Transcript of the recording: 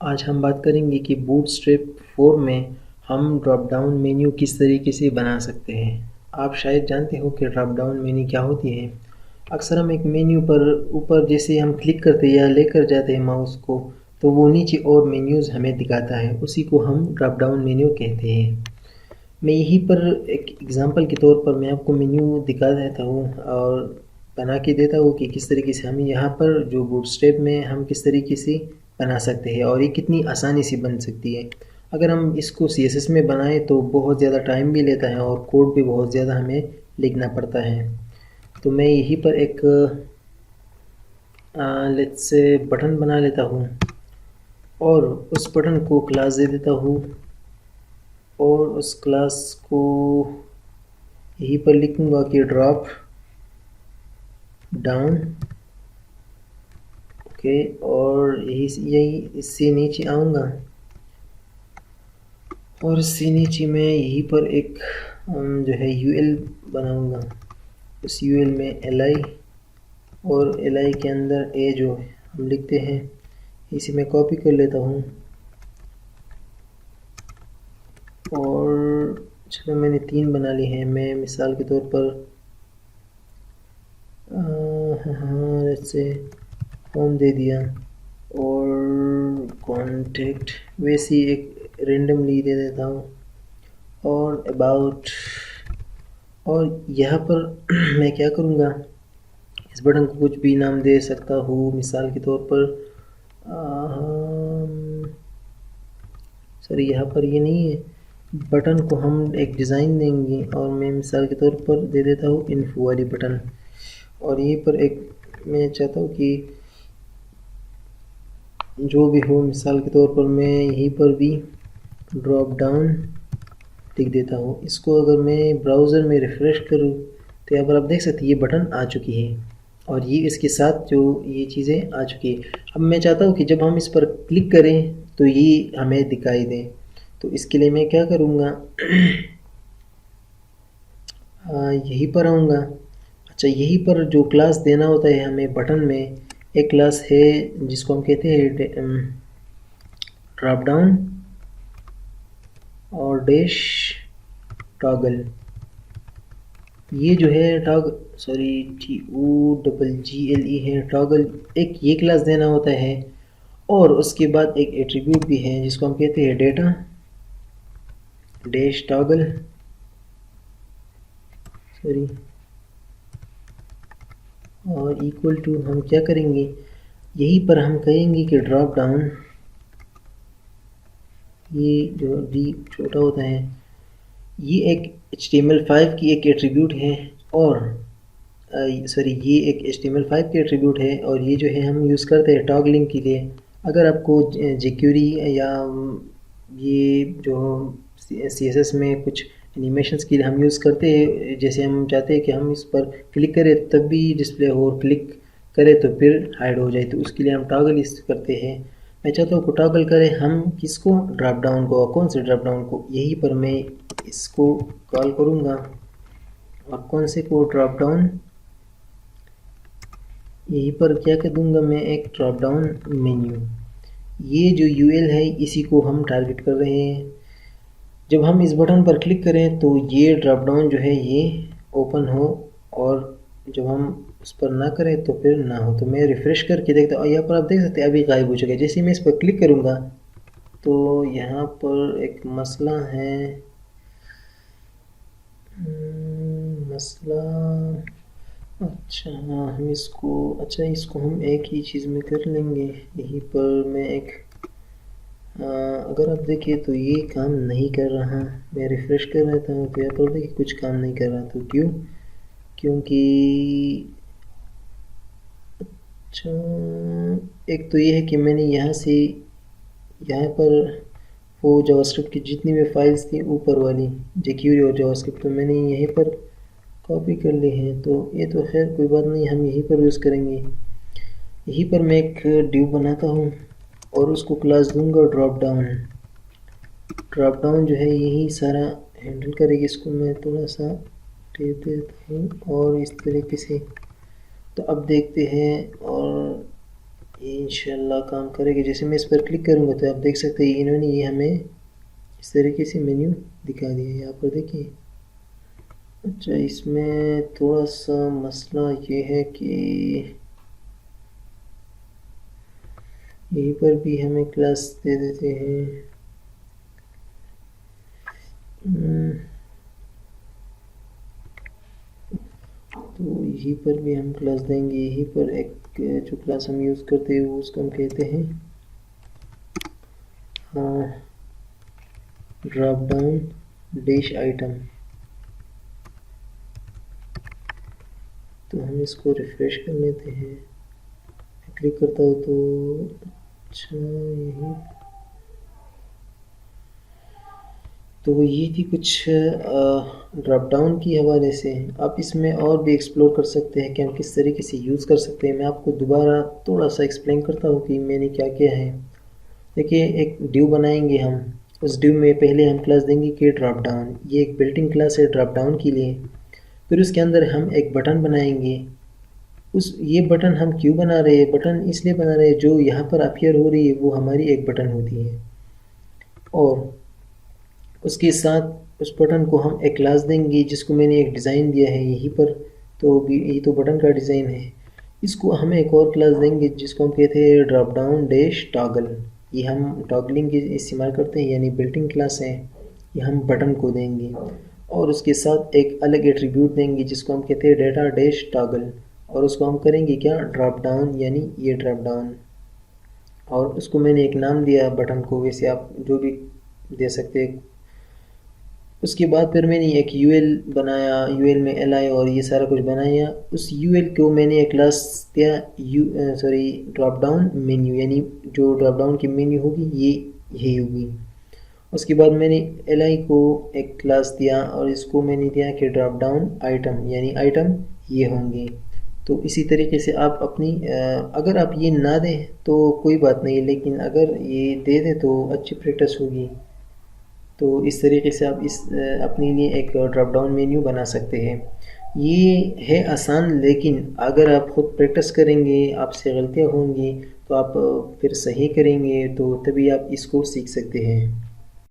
आज हम बात करेंगे कि बूटस्ट्रैप 4 में हम ड्रॉप डाउन मेन्यू किस तरीके से बना सकते हैं। आप शायद जानते हो कि ड्रॉप डाउन मेन्यू क्या होती है। अक्सर हम एक मेन्यू पर ऊपर जैसे हम क्लिक करते हैं या लेकर जाते हैं माउस को, तो वो नीचे और मेन्यूज़ हमें दिखाता है, उसी को हम ड्रॉप डाउन मेन्यू कहते हैं। मैं यहीं पर एक एग्ज़ाम्पल के तौर पर मैं आपको मेन्यू दिखा देता हूँ और बना के देता हूँ कि किस तरीके से हम यहाँ पर जो बूटस्ट्रैप में हम किस तरीके से बना सकते हैं और ये कितनी आसानी से बन सकती है। अगर हम इसको CSS में बनाएं तो बहुत ज़्यादा टाइम भी लेता है और कोड भी बहुत ज़्यादा हमें लिखना पड़ता है। तो मैं यहीं पर एक लेट्स से बटन बना लेता हूँ और उस बटन को क्लास दे देता हूँ और उस क्लास को यहीं पर लिखूँगा कि ड्रॉप डाउन। ओके, और यही इससे नीचे आऊँगा और इससे नीचे मैं यहीं पर एक जो है UL बनाऊँगा। उस UL में LI और LI के अंदर A जो हम लिखते हैं इसे मैं कॉपी कर लेता हूँ और चलो मैंने 3 बना ली हैं। मैं मिसाल के तौर पर हाँ जैसे होम दे दिया और कॉन्टेक्ट वैसे एक रेंडमली दे देता हूँ और अबाउट। और यहाँ पर मैं क्या करूँगा, इस बटन को कुछ भी नाम दे सकता हूँ। मिसाल के तौर पर सॉरी यहाँ पर ये नहीं है, बटन को हम एक डिज़ाइन देंगे और मैं मिसाल के तौर पर दे देता हूँ इन्फो वाली बटन। और यहीं पर एक मैं चाहता हूँ कि जो भी हो, मिसाल के तौर पर मैं यहीं पर भी ड्रॉप डाउन लिख देता हूँ। इसको अगर मैं ब्राउज़र में रिफ़्रेश करूँ तो यहाँ पर आप देख सकते हैं ये बटन आ चुकी है और ये इसके साथ जो ये चीज़ें आ चुकी है। अब मैं चाहता हूँ कि जब हम इस पर क्लिक करें तो ये हमें दिखाई दे। तो इसके लिए मैं क्या करूँगा, यहीं पर आऊँगा। अच्छा, यहीं पर जो क्लास देना होता है हमें बटन में, एक क्लास है जिसको हम कहते हैं ड्रॉप डाउन और डैश टॉगल। ये जो है TOGGLE है टॉगल, एक ये क्लास देना होता है। और उसके बाद एक एट्रीब्यूट भी है जिसको हम कहते हैं डेटा डैश टॉगल और इक्वल टू हम क्या करेंगे, यहीं पर हम कहेंगे कि ड्रॉप डाउन, ये जो डी छोटा होता है ये एक HTML5 की एक एट्रीब्यूट है और ये एक HTML5 की एट्रीब्यूट है और ये जो है हम यूज़ करते हैं टॉगलिंग के लिए। अगर आपको jQuery या ये जो CSS में कुछ एनिमेशंस के लिए हम यूज़ करते हैं, जैसे हम चाहते हैं कि हम इस पर क्लिक करें तब भी डिस्प्ले हो और क्लिक करें तो फिर हाइड हो जाए, तो उसके लिए हम टॉगल यूज़ करते हैं। मैं चाहता हूँ को टॉगल करें हम किसको, ड्रॉप डाउन को। कौन से ड्रॉप डाउन को, यहीं पर मैं इसको कॉल करूँगा और कौन से को, ड्रॉप डाउन। यहीं पर क्या कर दूँगा मैं, एक ड्रॉप डाउन मेन्यू। ये जो UL है इसी को हम टारगेट कर रहे हैं। जब हम इस बटन पर क्लिक करें तो ये ड्रॉप डाउन जो है ये ओपन हो और जब हम उस पर ना करें तो फिर ना हो। तो मैं रिफ़्रेश करके देखता हूँ, यहाँ पर आप देख सकते हैं अभी गायब हो चुका है। जैसे मैं इस पर क्लिक करूँगा तो यहाँ पर एक मसला है, मसला। अच्छा हाँ, इसको हम एक ही चीज़ में कर लेंगे। यहीं पर मैं एक अगर आप देखिए तो ये काम नहीं कर रहा। मैं रिफ़्रेश कर लेता हूँ तो यहाँ पर देखिए कुछ काम नहीं कर रहा। तो क्यों, क्योंकि अच्छा, एक तो ये है कि मैंने यहाँ से यहाँ पर वो जावास्क्रिप्ट की जितनी भी फाइल्स थी ऊपर वाली jQuery और जावास्क्रिप्ट, तो मैंने यहीं पर कॉपी कर ली है। तो ये तो खैर कोई बात नहीं, हम यहीं पर यूज़ करेंगे। यहीं पर मैं एक डिव बनाता हूँ और उसको क्लास दूंगा ड्रॉप डाउन। ड्रॉप डाउन जो है यही सारा हैंडल करेगी। इसको मैं थोड़ा सा टेप देता हूँ और इस तरीके से। तो अब देखते हैं और ये इंशाल्लाह काम करेगा। जैसे मैं इस पर क्लिक करूँगा तो आप देख सकते हैं इन्होंने ये हमें इस तरीके से मेन्यू दिखा दिया। यहाँ पर देखिए। अच्छा, इसमें थोड़ा सा मसला ये है कि यहीं पर भी हमें क्लास दे देते हैं। तो यहीं पर भी हम क्लास देंगे। यहीं पर एक जो क्लास हम यूज़ करते हैं वो उसको हम कहते हैं ड्रॉप डाउन डैश आइटम। तो हम इसको रिफ्रेश कर लेते हैं। क्लिक करता हूँ तो अच्छा यही तो ये थी कुछ ड्रॉप डाउन की हवाले से। आप इसमें और भी एक्सप्लोर कर सकते हैं कि हम किस तरीके से यूज़ कर सकते हैं। मैं आपको दोबारा थोड़ा सा एक्सप्लेन करता हूँ कि मैंने क्या किया है। देखिए, एक ड्यू बनाएंगे हम। उस ड्यू में पहले हम क्लास देंगे कि ड्रॉप डाउन। ये एक बिल्ट-इन क्लास है ड्रॉप डाउन के लिए। फिर उसके अंदर हम एक बटन बनाएंगे। ये बटन हम क्यों बना रहे हैं? बटन इसलिए बना रहे हैं जो यहाँ पर अपीयर हो रही है वो हमारी एक बटन होती है, और उसके साथ उस बटन को हम एक क्लास देंगे जिसको मैंने एक डिज़ाइन दिया है यहीं पर। तो ये तो बटन का डिज़ाइन है। इसको हम एक और क्लास देंगे जिसको हम कहते हैं ड्रॉप डाउन डैश टॉगल। ये हम टॉगलिंग के इस्तेमाल करते हैं, यानी बिल्ट-इन क्लास है। ये हम बटन को देंगे और उसके साथ एक अलग एट्रीब्यूट देंगे जिसको हम कहते हैं डेटा डैश टॉगल, और उसको हम करेंगे क्या, ड्रॉप डाउन, यानी ये ड्रॉप डाउन। और उसको मैंने एक नाम दिया बटन को, वैसे आप जो भी दे सकते हैं। उसके बाद फिर मैंने एक यूएल बनाया, यूएल में एलआई और ये सारा कुछ बनाया। उस यूएल को मैंने एक क्लास दिया ड्रॉप डाउन मेन्यू, यानी जो ड्रॉप डाउन की मेन्यू होगी ये यही होगी। उसके बाद मैंने एलआई को एक क्लास दिया और इसको मैंने दिया कि ड्रॉप डाउन आइटम, यानी आइटम ये होंगे। तो इसी तरीके से आप अपनी अगर आप ये ना दें तो कोई बात नहीं, लेकिन अगर ये दे दें तो अच्छी प्रैक्टिस होगी। तो इस तरीके से आप अपने लिए एक ड्रॉप डाउन मेन्यू बना सकते हैं। ये है आसान, लेकिन अगर आप ख़ुद प्रैक्टिस करेंगे, आपसे गलतियाँ होंगी तो आप फिर सही करेंगे, तो तभी आप इसको सीख सकते हैं।